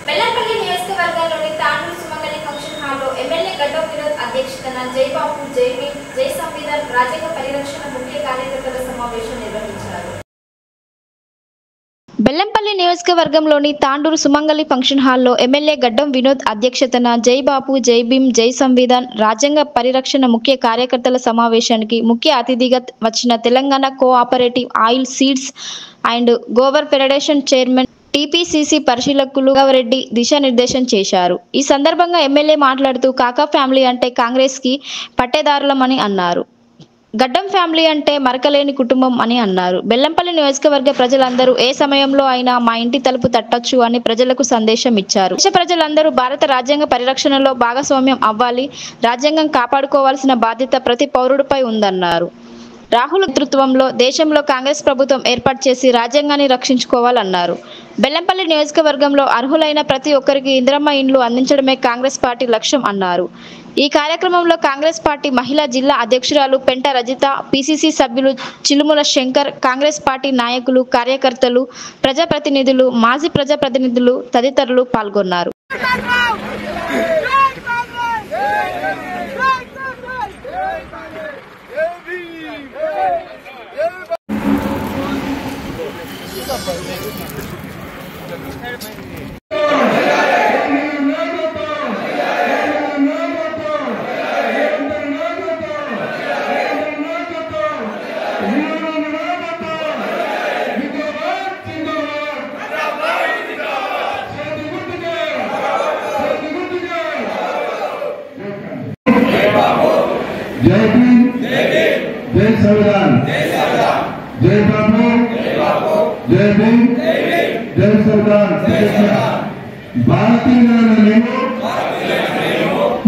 బెల్లంపల్లి నియోజకవర్గంలోని తాండూరు సుమంగళి ఫంక్షన్ హాల్లో ఎమ్మెల్యే గడ్డం వినోద్ అధ్యక్షతన జై బాపు జై భీమ్ జై సంవిధాన్ రాజ్యాంగ పరిరక్షణ ముఖ్య కార్యకర్తల సమావేశం నిర్వహించారు. బెల్లంపల్లి నియోజకవర్గంలోని తాండూరు సుమంగళి ఫంక్షన్ హాల్లో ఎమ్మెల్యే గడ్డం వినోద్ అధ్యక్షతన జై బాపు జై భీమ్ జై సంవిధాన్ రాజ్యాంగ పరిరక్షణ ముఖ్య కార్యకర్తల సమావేశానికి ముఖ్య అతిథిగా వచ్చిన Telangana cooperative oil seeds and Gower federation chairman TPCC పరిశీలకులు రెడ్డి దిశానిర్దేశం చేశారు. ఈ సందర్భంగా ఎమ్మెల్యే మాట్లాడుతూ కాకా ఫ్యామిలీ అంటే కాంగ్రెస్ కి పట్టేదారులమని అన్నారు. గడ్డం ఫ్యామిలీ అంటే మరకలేని కుటుంబం అని అన్నారు. బెల్లంపల్లి నియోజకవర్గ ప్రజలందరూ ఏ సమయంలో అయినా మా ఇంటి తలుపు తట్టొచ్చు అని ప్రజలకు సందేశం ఇచ్చారు. దేశ ప్రజలందరూ భారత రాజ్యాంగ పరిరక్షణలో భాగస్వామ్యం అవ్వాలి, రాజ్యాంగం కాపాడుకోవాల్సిన బాధ్యత ప్రతి పౌరుడిపై ఉందన్నారు. రాహుల్ నేతృత్వంలో దేశంలో కాంగ్రెస్ ప్రభుత్వం ఏర్పాటు చేసి రాజ్యాంగాన్ని రక్షించుకోవాలన్నారు. బెల్లంపల్లి నియోజకవర్గంలో అర్హులైన ప్రతి ఒక్కరికి ఇందిరమ్మ ఇండ్లు అందించడమే కాంగ్రెస్ పార్టీ లక్ష్యం అన్నారు. ఈ కార్యక్రమంలో కాంగ్రెస్ పార్టీ మహిళా జిల్లా అధ్యక్షురాలు పెంట రజిత, పిసిసి సభ్యులు చిలుముల శంకర్, కాంగ్రెస్ పార్టీ నాయకులు, కార్యకర్తలు, ప్రజాప్రతినిధులు, మాజీ ప్రజాప్రతినిధులు తదితరులు పాల్గొన్నారు. जय भीम जय संविधान जय बापू जय भीम जय संविधान भारतीय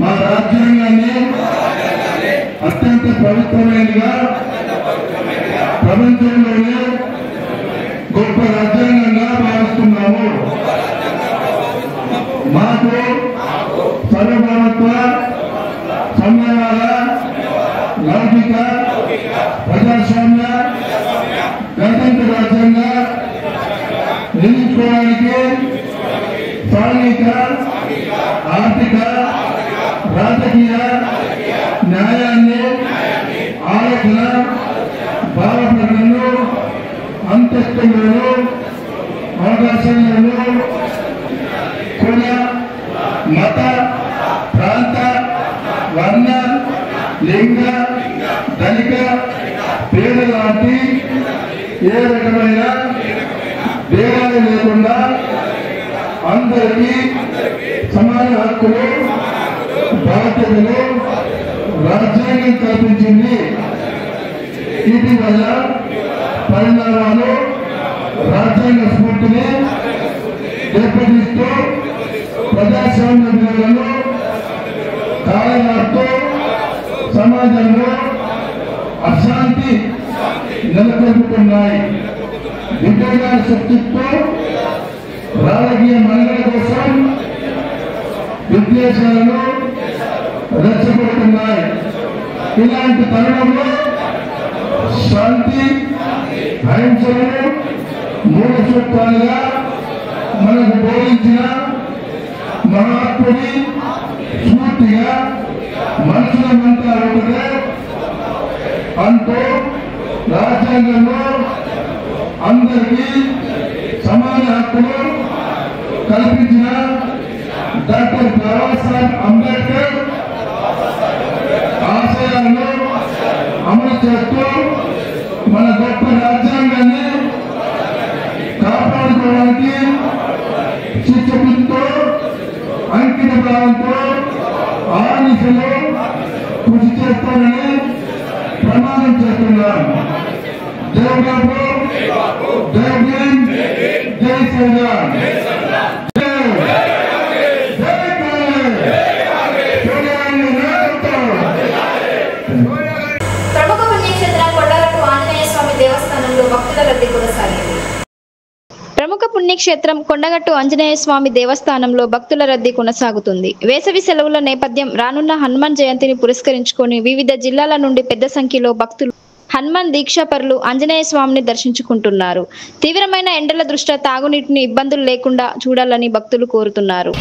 మా రాజ్యాంగాన్ని అత్యంత పవిత్రమైనదిగా ప్రపంచంలోనే గొప్ప రాజ్యాంగంగా భావిస్తున్నాము. మాకు సర్వభౌమత్వ సంవిధాన లౌకిక ప్రజాస్వామ్య గణతంత్ర రాజ్యంగా నిర్మించుకోవడానికి సాంఘిక ఆర్థిక రాజకీయ న్యాయాన్ని ఆలోచన భావప్రకటనలు అంతస్తులను అవకాశాలను కుల మత ప్రాంత వర్ణ లింగ ధనిక పేద లాంటి ఏ రకమైన భేదాలు లేకుండా అందరికీ సమాన హక్కులు బాధ్యతలు రాజ్యాంగం కల్పించింది. ఇటీవల పరిణామాలు రాజ్యాంగ స్ఫూర్తిని దెబ్బతీస్తూ ప్రజాస్వామ్య విలువలను కాలనాడుతూ సమాజంలో అశాంతి నెలకొల్పుతున్నాయి. విద్యా శక్తితో రాజకీయ మనుగడ కోసం విద్వేషాలను రెచ్చగొడుతున్నాయి. ఇలాంటి తరుణంలో శాంతి అహింసలను మూల సూత్రాలుగా మనకు బోధించిన మహాత్ముడి స్ఫూర్తిగా మనుషులమంతా ఒకటే అంటూ రాజ్యాంగంలో అందరికీ సమాన హక్కులు కల్పించిన డాక్టర్ బాబాసాహెబ్ అంబేద్కర్ ఆశయాలను అమలు చేస్తూ మన గొప్ప రాజ్యాంగాన్ని కాపాడుకోవడానికి శిక్షిస్తూ అంకిత భావంతో ఆ దిశలో కృషి చేస్తానని ప్రమాణం చేస్తున్నాను. జై బాబు జై భీమ్ జై సంవిధాన్. ప్రముఖ పుణ్యక్షేత్రం కొండగట్టు ఆంజనేయ స్వామి దేవస్థానంలో భక్తుల రద్దీ కొనసాగింది. ప్రముఖ పుణ్యక్షేత్రం కొండగట్టు ఆంజనేయ స్వామి దేవస్థానంలో భక్తుల రద్దీ కొనసాగుతుంది. వేసవి సెలవుల నేపథ్యం రానున్న హనుమాన్ జయంతిని పురస్కరించుకొని వివిధ జిల్లాల నుండి పెద్ద సంఖ్యలో భక్తులు హనుమాన్ దీక్షాపరులు ఆంజనేయ స్వామిని దర్శించుకుంటున్నారు. తీవ్రమైన ఎండల దృష్ట్యా తాగునీటిని ఇబ్బందులు లేకుండా చూడాలని భక్తులు కోరుతున్నారు.